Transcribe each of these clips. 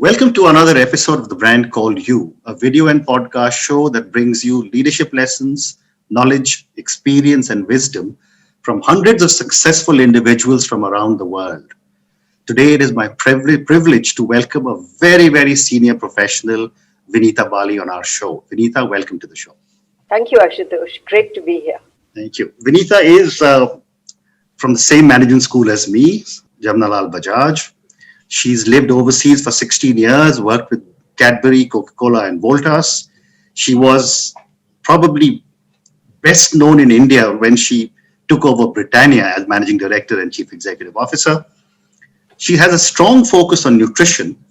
Welcome to another episode of the brand called You, a video and podcast show that brings you leadership lessons, knowledge, experience, and wisdom from hundreds of successful individuals from around the world. Today, it is my privilege to welcome a very senior professional, Vinita Bali, on our show. Vinita, welcome to the show. Thank you, Ashutosh. Great to be here. Thank you. Vinita is from the same management school as me, Jamnalal Bajaj. She's lived overseas for 16 years, worked with Cadbury, CocaCola and Voltas. She was probably best known in India when she took over Britannia as Managing Director and Chief Executive Officer. She has a strong focus on nutrition,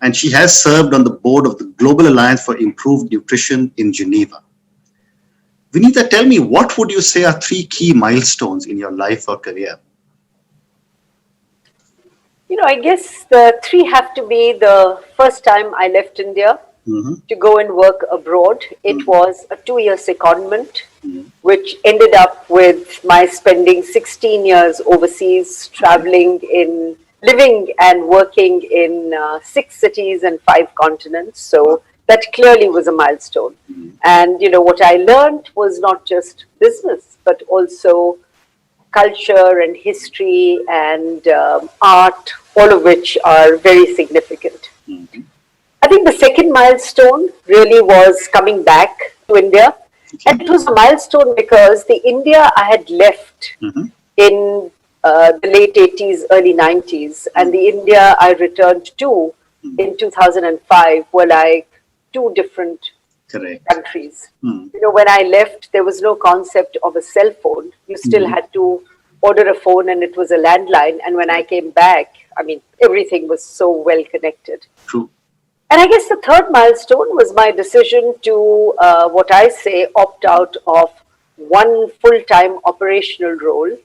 and she has served on the board of the Global Alliance for Improved Nutrition in Geneva. Vinita, tell me, what would you say are three key milestones in your life or career? I guess the three have to be the first time I left India to go and work abroad. It was a 2-year secondment, which ended up with my spending 16 years overseas, living and working in 6 cities and 5 continents. So that clearly was a milestone. And, what I learned was not just business, but also culture and history and art, all of which are very significant. I think the second milestone really was coming back to India. And it was a milestone because the India I had left in the late 80s, early 90s, and the India I returned to in 2005 were like two different countries. When I left, there was no concept of a cell phone. You still had to order a phone and it was a landline. And when I came back, everything was so well connected. True. And I guess the third milestone was my decision to, opt out of one full-time operational role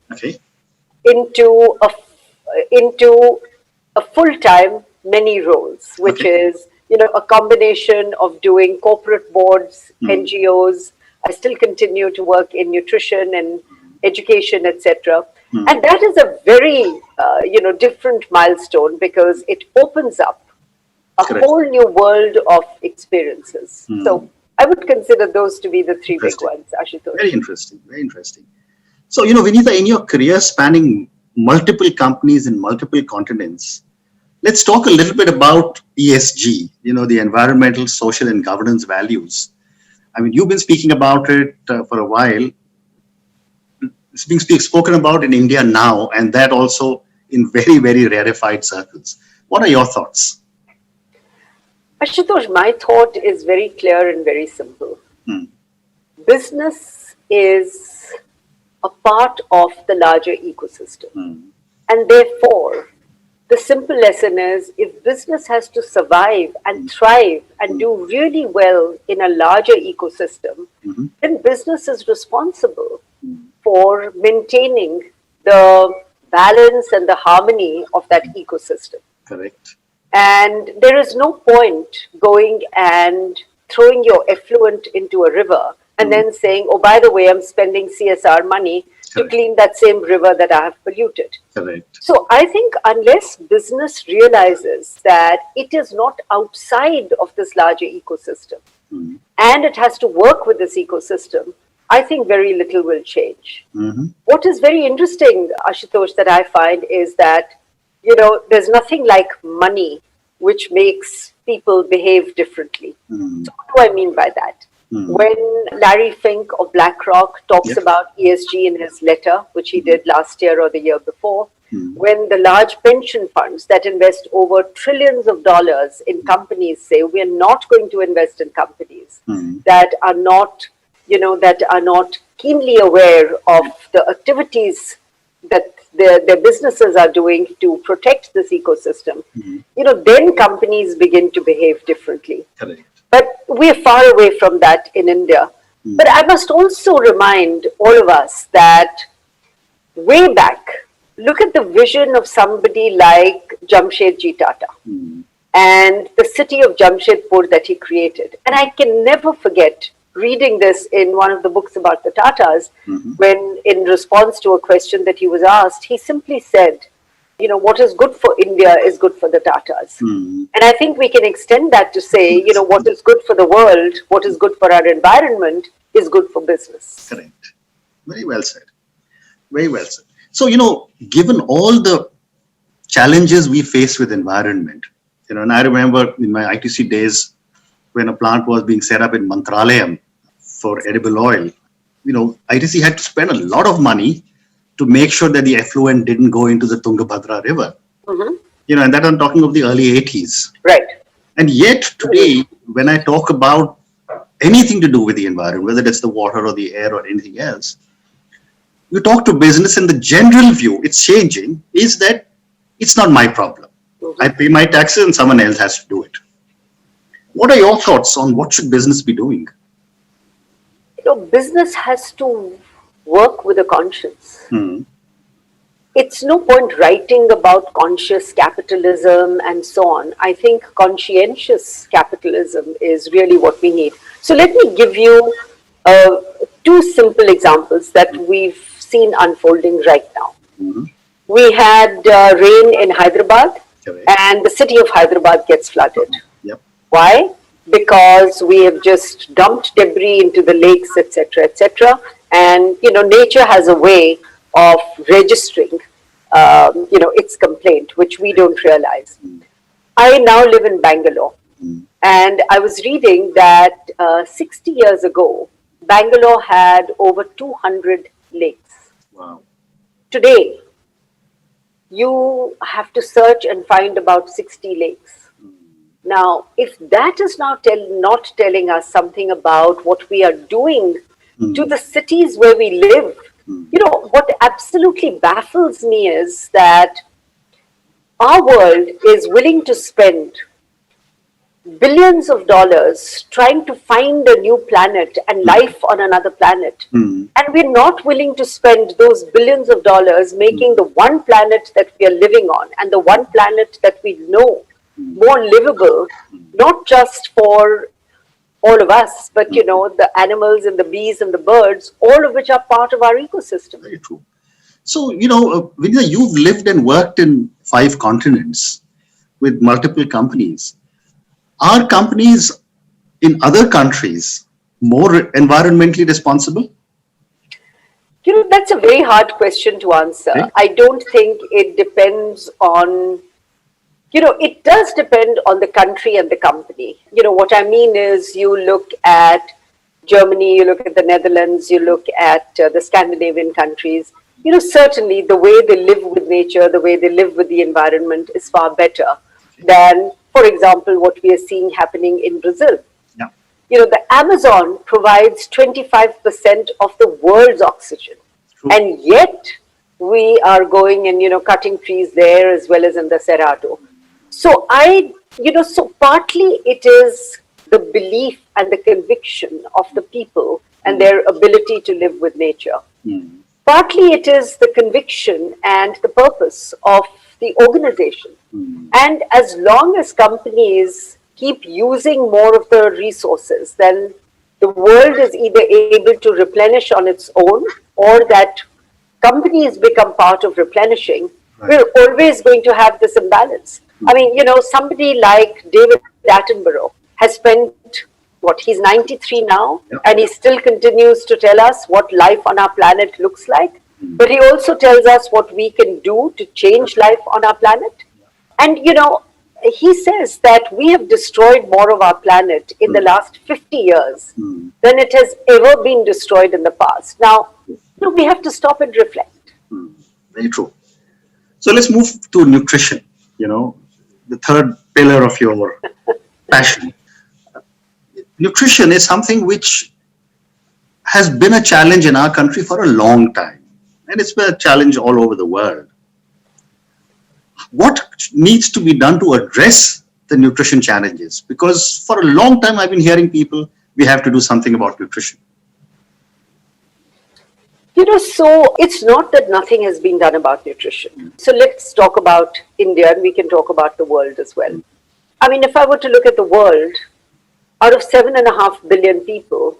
into a full-time many roles, which is a combination of doing corporate boards, NGOs. I still continue to work in nutrition and education, etc. And that is a very, different milestone because it opens up a whole new world of experiences. So I would consider those to be the three big ones, Ashutosh. Very interesting. So, Vinita, in your career spanning multiple companies in multiple continents, let's talk a little bit about ESG, the environmental, social, and governance values. You've been speaking about it for a while. It's being spoken about in India now, and that also in very rarefied circles. What are your thoughts? Ashutosh, my thought is very clear and very simple. Business is a part of the larger ecosystem. And therefore, the simple lesson is if business has to survive and thrive and do really well in a larger ecosystem, then business is responsible for maintaining the balance and the harmony of that ecosystem. Correct. And there is no point going and throwing your effluent into a river and then saying, oh, by the way, I'm spending CSR money to clean that same river that I have polluted. Correct. So I think unless business realizes that it is not outside of this larger ecosystem and it has to work with this ecosystem, I think very little will change. What is very interesting, Ashutosh, that I find is that, there's nothing like money which makes people behave differently. So what do I mean by that? When Larry Fink of BlackRock talks about ESG in his letter, which he did last year or the year before, when the large pension funds that invest over trillions of dollars in companies say, we are not going to invest in companies that are not keenly aware of the activities that their businesses are doing to protect this ecosystem, then companies begin to behave differently. Correct. But we're far away from that in India. But I must also remind all of us that way back, look at the vision of somebody like Jamshedji Tata and the city of Jamshedpur that he created. And I can never forget reading this in one of the books about the Tatas, when in response to a question that he was asked, he simply said what is good for India is good for the Tatas. And I think we can extend that to say, what is good for the world, what is good for our environment is good for business. Correct. Very well said. Very well said. So, given all the challenges we face with environment, and I remember in my ITC days when a plant was being set up in Mantralayam for edible oil, ITC had to spend a lot of money to make sure that the effluent didn't go into the Tungabhadra river. And that I'm talking of the early 80s. Right. And yet today, when I talk about anything to do with the environment, whether it's the water or the air or anything else, you talk to business and the general view, it's changing, is that it's not my problem. I pay my taxes and someone else has to do it. What are your thoughts on what should business be doing? Business has to work with a conscience. It's no point writing about conscious capitalism and so on. I think conscientious capitalism is really what we need. So let me give you two simple examples that we've seen unfolding right now. We had rain in Hyderabad, and the city of Hyderabad gets flooded. Why? Because we have just dumped debris into the lakes, etc., etc. And, nature has a way of registering, its complaint, which we don't realize. I now live in Bangalore, and I was reading that 60 years ago, Bangalore had over 200 lakes. Wow. Today, you have to search and find about 60 lakes. Now, if that is now not telling us something about what we are doing to the cities where we live, what absolutely baffles me is that our world is willing to spend billions of dollars trying to find a new planet and life on another planet. And we're not willing to spend those billions of dollars making the one planet that we are living on and the one planet that we know more livable, not just for all of us, but the animals and the bees and the birds, all of which are part of our ecosystem. Very true. So, Vinita, you've lived and worked in 5 continents with multiple companies. Are companies in other countries more environmentally responsible? That's a very hard question to answer. Okay. I don't think it depends on it does depend on the country and the company. What I mean is you look at Germany, you look at the Netherlands, you look at the Scandinavian countries. Certainly the way they live with nature, the way they live with the environment is far better than, for example, what we are seeing happening in Brazil. Yeah. The Amazon provides 25% of the world's oxygen. True. And yet we are going and, cutting trees there as well as in the Cerrado. So so partly it is the belief and the conviction of the people and their ability to live with nature. Partly it is the conviction and the purpose of the organization. And as long as companies keep using more of the resources, then the world is either able to replenish on its own or that companies become part of replenishing. We're always going to have this imbalance. I mean, somebody like David Attenborough has spent, he's 93 now, and he still continues to tell us what life on our planet looks like. But he also tells us what we can do to change life on our planet. And, he says that we have destroyed more of our planet in the last 50 years than it has ever been destroyed in the past. Now, we have to stop and reflect. Very true. So let's move to nutrition, the third pillar of your passion. Nutrition is something which has been a challenge in our country for a long time. And it's been a challenge all over the world. What needs to be done to address the nutrition challenges? Because for a long time, I've been hearing people, we have to do something about nutrition. So it's not that nothing has been done about nutrition. So let's talk about India and we can talk about the world as well. I mean, if I were to look at the world, out of 7.5 billion people,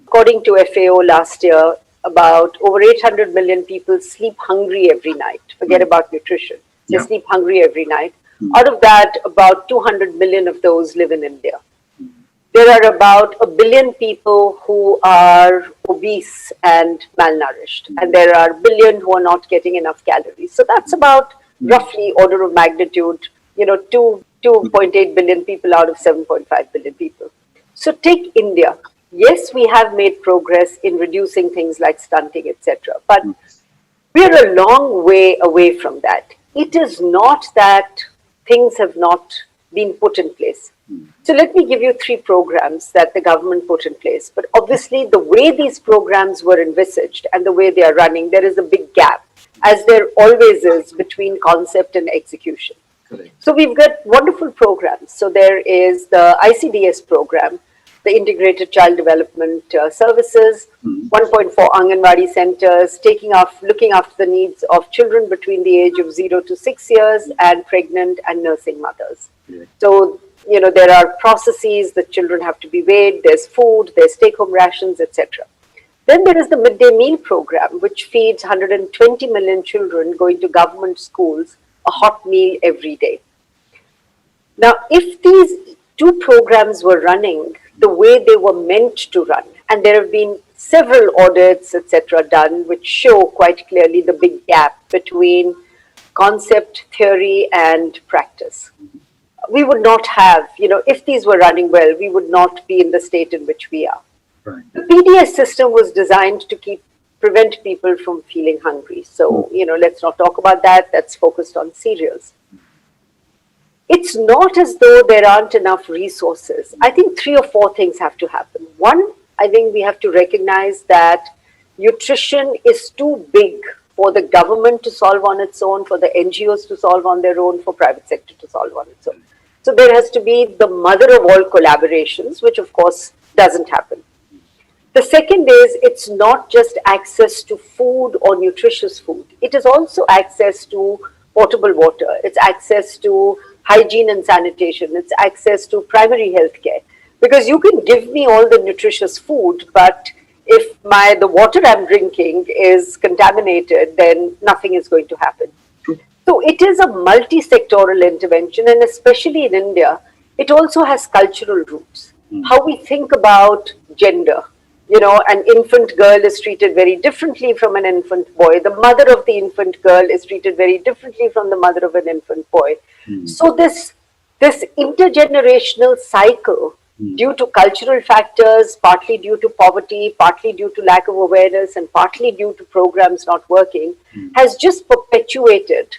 according to FAO last year, about over 800 million people sleep hungry every night. Forget about nutrition. They Yeah. sleep hungry every night. Out of that, about 200 million of those live in India. There are about 1 billion people who are obese and malnourished, and there are 1 billion who are not getting enough calories. So that's about roughly order of magnitude, 2.8 billion people out of 7.5 billion people. So take India. Yes, we have made progress in reducing things like stunting, etc. But we're a long way away from that. It is not that things have not been put in place. So let me give you 3 programs that the government put in place. But obviously, the way these programs were envisaged and the way they are running, there is a big gap, as there always is between concept and execution. Correct. So we've got wonderful programs. So there is the ICDS program, the Integrated Child Development Services, 1.4 Anganwadi centers, looking after the needs of children between the age of 0 to 6 years and pregnant and nursing mothers. Yeah. So, there are processes that children have to be weighed, there's food, there's take-home rations, etc. Then there is the midday meal program, which feeds 120 million children going to government schools a hot meal every day. Now, if these 2 programs were running the way they were meant to run, and there have been several audits, etc., done, which show quite clearly the big gap between concept, theory, and practice. We would not have, if these were running well, we would not be in the state in which we are. Right. The PDS system was designed to prevent people from feeling hungry. So, let's not talk about that. That's focused on cereals. It's not as though there aren't enough resources. I think 3 or 4 things have to happen. One, I think we have to recognize that nutrition is too big for the government to solve on its own, for the NGOs to solve on their own, for private sector to solve on its own. So there has to be the mother of all collaborations, which of course doesn't happen. The second is, it's not just access to food or nutritious food. It is also access to potable water. It's access to hygiene and sanitation. It's access to primary health care. Because you can give me all the nutritious food, but if the water I'm drinking is contaminated, then nothing is going to happen. So it is a multi-sectoral intervention, and especially in India, it also has cultural roots. How we think about gender. An infant girl is treated very differently from an infant boy. The mother of the infant girl is treated very differently from the mother of an infant boy. So this intergenerational cycle, due to cultural factors, partly due to poverty, partly due to lack of awareness, and partly due to programs not working, has just perpetuated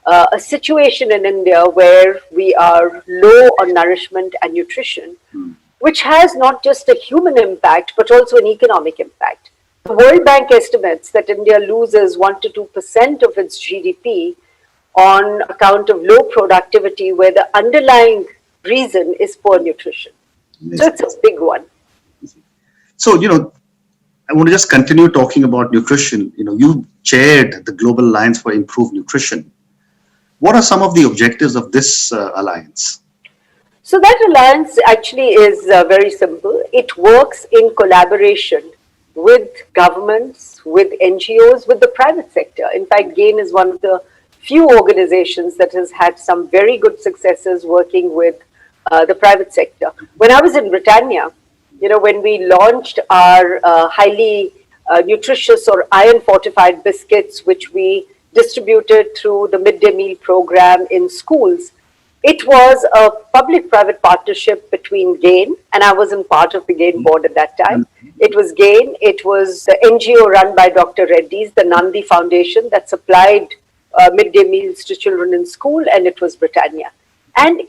a situation in India where we are low on nourishment and nutrition, which has not just a human impact, but also an economic impact. The World Bank estimates that India loses 1 to 2% of its GDP on account of low productivity, where the underlying reason is poor nutrition. So it's a big one. So, I want to just continue talking about nutrition. You chaired the Global Alliance for Improved Nutrition. What are some of the objectives of this alliance? So that alliance actually is very simple. It works in collaboration with governments, with NGOs, with the private sector. In fact, GAIN is one of the few organizations that has had some very good successes working with the private sector. When I was in Britannia, when we launched our highly nutritious or iron-fortified biscuits, which we distributed through the midday meal program in schools, it was a public-private partnership between GAIN, and I wasn't part of the GAIN board at that time. It was GAIN, it was the NGO run by Dr. Reddy's, the Nandi Foundation that supplied midday meals to children in school, and it was Britannia. And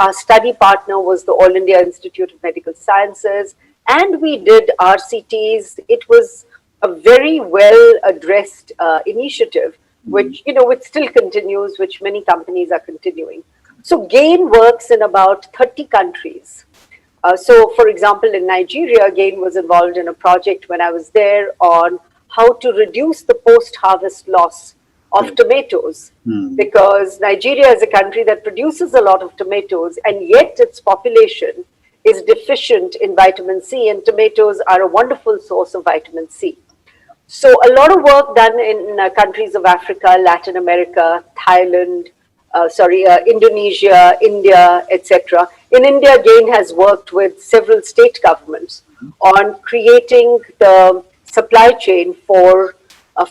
our study partner was the All India Institute of Medical Sciences, and we did RCTs. It was a very well addressed initiative, which still continues, which many companies are continuing. So GAIN works in about 30 countries. So for example, in Nigeria, GAIN was involved in a project when I was there on how to reduce the post-harvest loss of tomatoes, because Nigeria is a country that produces a lot of tomatoes, and yet its population is deficient in vitamin C, and tomatoes are a wonderful source of vitamin C. So a lot of work done in countries of Africa, Latin America, Thailand, Indonesia, India, etc. In India, again, has worked with several state governments on creating the supply chain for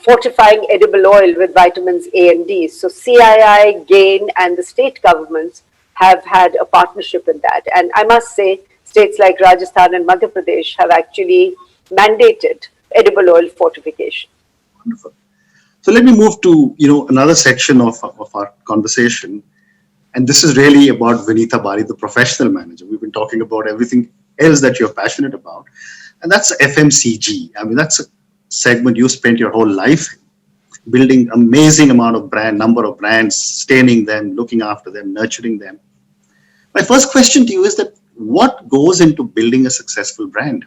fortifying edible oil with vitamins A and D. So CII, GAIN, and the state governments have had a partnership in that. And I must say, states like Rajasthan and Madhya Pradesh have actually mandated edible oil fortification. Wonderful. So let me move to another section of our conversation, and this is really about Vinita Bali, the professional manager. We've been talking about everything else that you're passionate about, and that's FMCG. I mean, that's a segment you spent your whole life in, building amazing amount of number of brands, sustaining them, looking after them, nurturing them. My first question to you is that what goes into building a successful brand?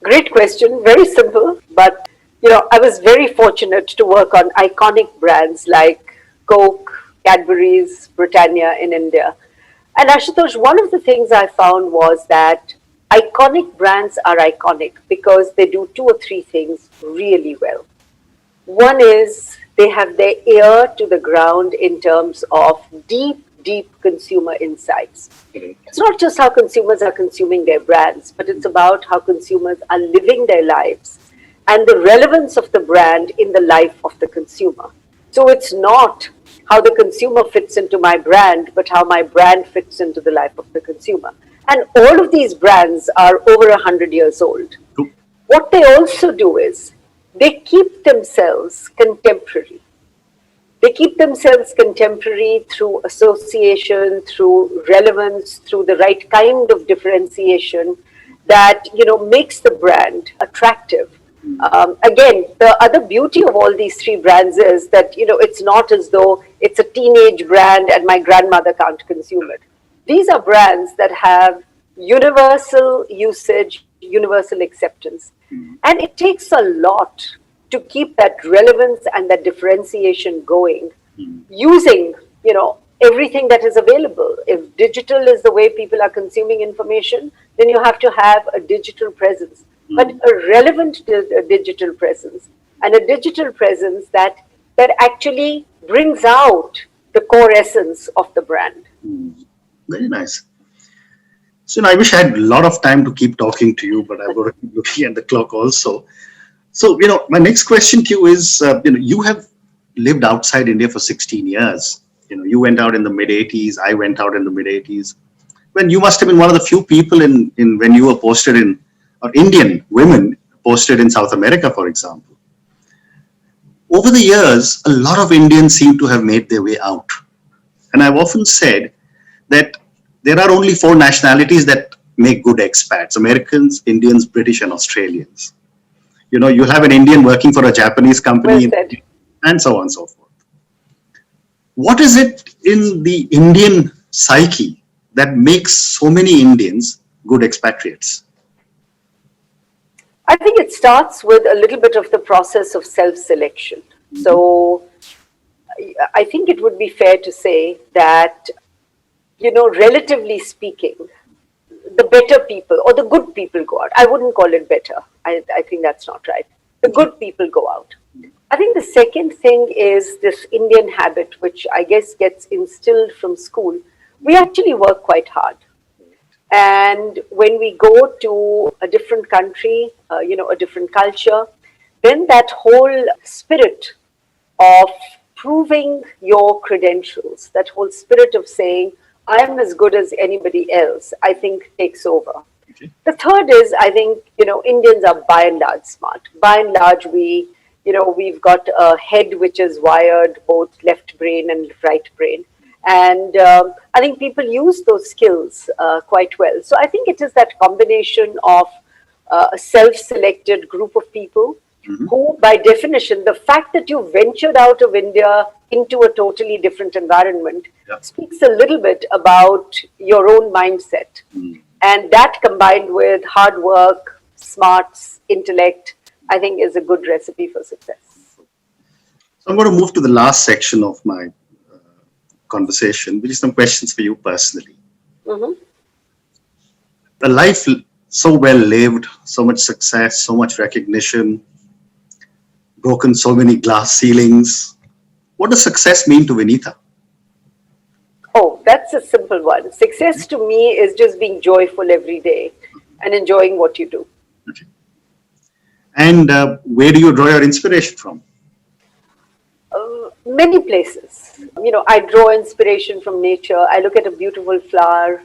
Great question. Very simple, but I was very fortunate to work on iconic brands like Coke, Cadbury's, Britannia in India. And Ashutosh, one of the things I found was that iconic brands are iconic because they do two or three things really well. One is they have their ear to the ground in terms of deep consumer insights. It's not just how consumers are consuming their brands, but it's about how consumers are living their lives and the relevance of the brand in the life of the consumer. So it's not how the consumer fits into my brand, but how my brand fits into the life of the consumer. And all of these brands are over 100 years old. What they also do is they keep themselves contemporary. They keep themselves contemporary through association, through relevance, through the right kind of differentiation that makes the brand attractive. Again, the other beauty of all these three brands is that it's not as though it's a teenage brand and my grandmother can't consume it. These are brands that have universal usage, universal acceptance, and it takes a lot to keep that relevance and that differentiation going, using everything that is available. If digital is the way people are consuming information, then you have to have a digital presence, but a relevant digital presence, and a digital presence that actually brings out the core essence of the brand. Very nice. So I wish I had a lot of time to keep talking to you, but I've got to keep looking at the clock also. So, my next question to you is, you have lived outside India for 16 years. You went out in the mid-80s. I went out in the mid-80s. When you must have been one of the few people when you were posted in, or Indian women posted in South America, for example. Over the years, a lot of Indians seem to have made their way out. And I've often said that there are only 4 nationalities that make good expats: Americans, Indians, British, and Australians. You'll have an Indian working for a Japanese company, and so on and so forth. What is it in the Indian psyche that makes so many Indians good expatriates? I think it starts with a little bit of the process of self-selection. So I think it would be fair to say that, relatively speaking, the better people or the good people go out. I wouldn't call it better. I think that's not right. The good people go out. I think the second thing is this Indian habit, which I guess gets instilled from school. We actually work quite hard. And when we go to a different country, a different culture, then that whole spirit of proving your credentials, that whole spirit of saying, I am as good as anybody else, I think takes over. Okay. The third is, I think, Indians are by and large smart. By and large, we've got a head which is wired both left brain and right brain. And I think people use those skills quite well. So I think it is that combination of a self-selected group of people who, by definition, the fact that you ventured out of India into a totally different environment speaks a little bit about your own mindset. And that combined with hard work, smarts, intellect, I think is a good recipe for success. So I'm going to move to the last section of my conversation, which is some questions for you personally. A life so well lived, so much success, so much recognition, broken so many glass ceilings. What does success mean to Vinita? Oh, that's a simple one. Success to me is just being joyful every day and enjoying what you do. Okay. And where do you draw your inspiration from? Many places. I draw inspiration from nature. I look at a beautiful flower.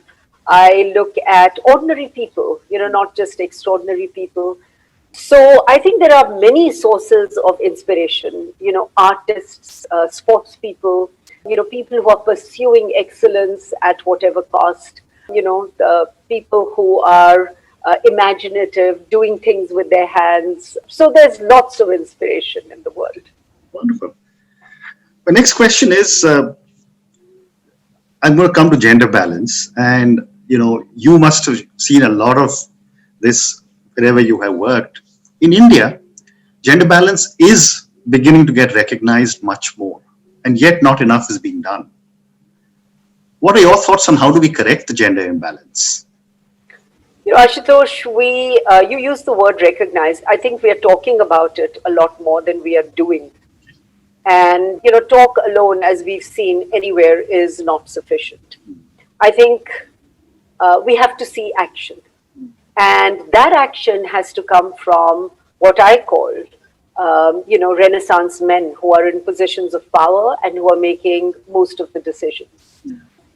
I look at ordinary people, not just extraordinary people. So I think there are many sources of inspiration, artists, sports people, people who are pursuing excellence at whatever cost, the people who are imaginative, doing things with their hands. So there's lots of inspiration in the world. Wonderful. The next question is, I'm going to come to gender balance, and you must have seen a lot of this wherever you have worked. In India, gender balance is beginning to get recognized much more, and yet not enough is being done. What are your thoughts on how do we correct the gender imbalance? Ashutosh, you use the word recognize. I think we are talking about it a lot more than we are doing. And, talk alone, as we've seen anywhere, is not sufficient. I think we have to see action. And that action has to come from what I call, Renaissance men who are in positions of power and who are making most of the decisions.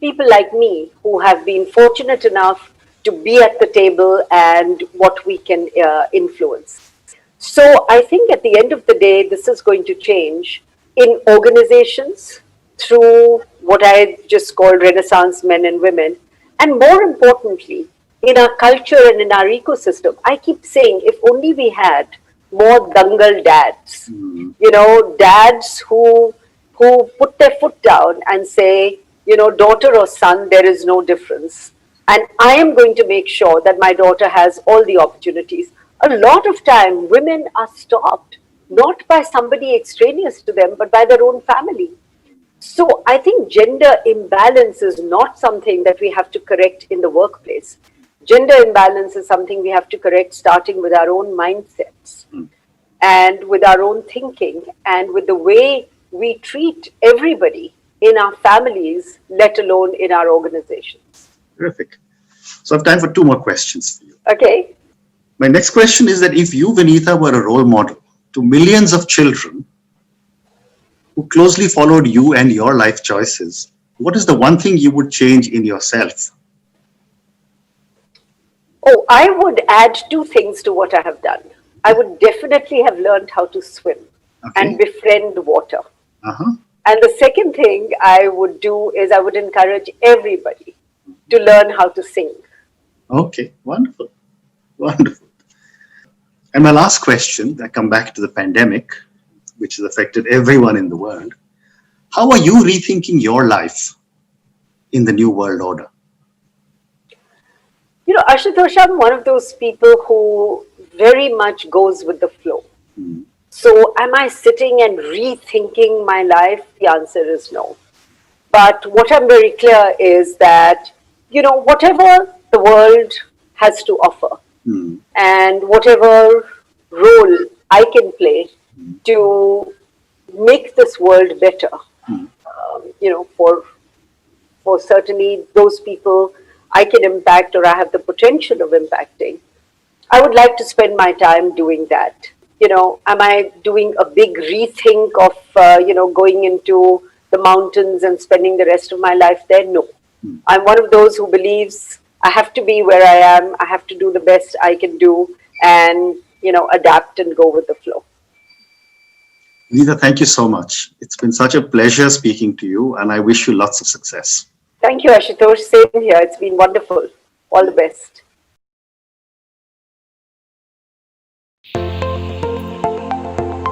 People like me who have been fortunate enough to be at the table and what we can influence. So I think at the end of the day, this is going to change in organizations through what I just call Renaissance men and women. And more importantly, in our culture and in our ecosystem, I keep saying if only we had more dangal dads, dads who put their foot down and say, daughter or son, there is no difference. And I am going to make sure that my daughter has all the opportunities. A lot of time, women are stopped, not by somebody extraneous to them, but by their own family. So I think gender imbalance is not something that we have to correct in the workplace. Gender imbalance is something we have to correct starting with our own mindsets and with our own thinking and with the way we treat everybody in our families, let alone in our organizations. Terrific. So I have time for two more questions for you. Okay. My next question is that if you, Vinita, were a role model to millions of children who closely followed you and your life choices, what is the one thing you would change in yourself? Oh, I would add two things to what I have done. I would definitely have learned how to swim and befriend water. And the second thing I would do is I would encourage everybody to learn how to sing. Okay, wonderful. Wonderful. And my last question, I come back to the pandemic, which has affected everyone in the world. How are you rethinking your life in the new world order? Ashutosh, I'm one of those people who very much goes with the flow. So am I sitting and rethinking my life? The answer is no. But what I'm very clear is that, whatever the world has to offer and whatever role I can play to make this world better, for certainly those people I can impact or I have the potential of impacting, I would like to spend my time doing that. Am I doing a big rethink of, going into the mountains and spending the rest of my life there? No. I'm one of those who believes I have to be where I am. I have to do the best I can do and, adapt and go with the flow. Vinita, thank you so much. It's been such a pleasure speaking to you, and I wish you lots of success. Thank you, Ashutosh. Same here. It's been wonderful. All the best.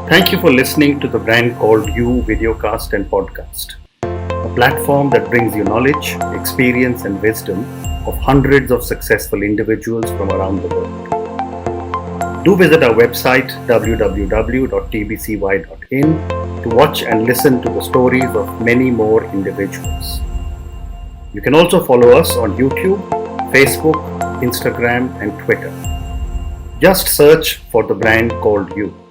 Thank you for listening to the brand called You Videocast and Podcast, a platform that brings you knowledge, experience, and wisdom of hundreds of successful individuals from around the world. Do visit our website www.tbcy.in to watch and listen to the stories of many more individuals. You can also follow us on YouTube, Facebook, Instagram and Twitter. Just search for the brand called You.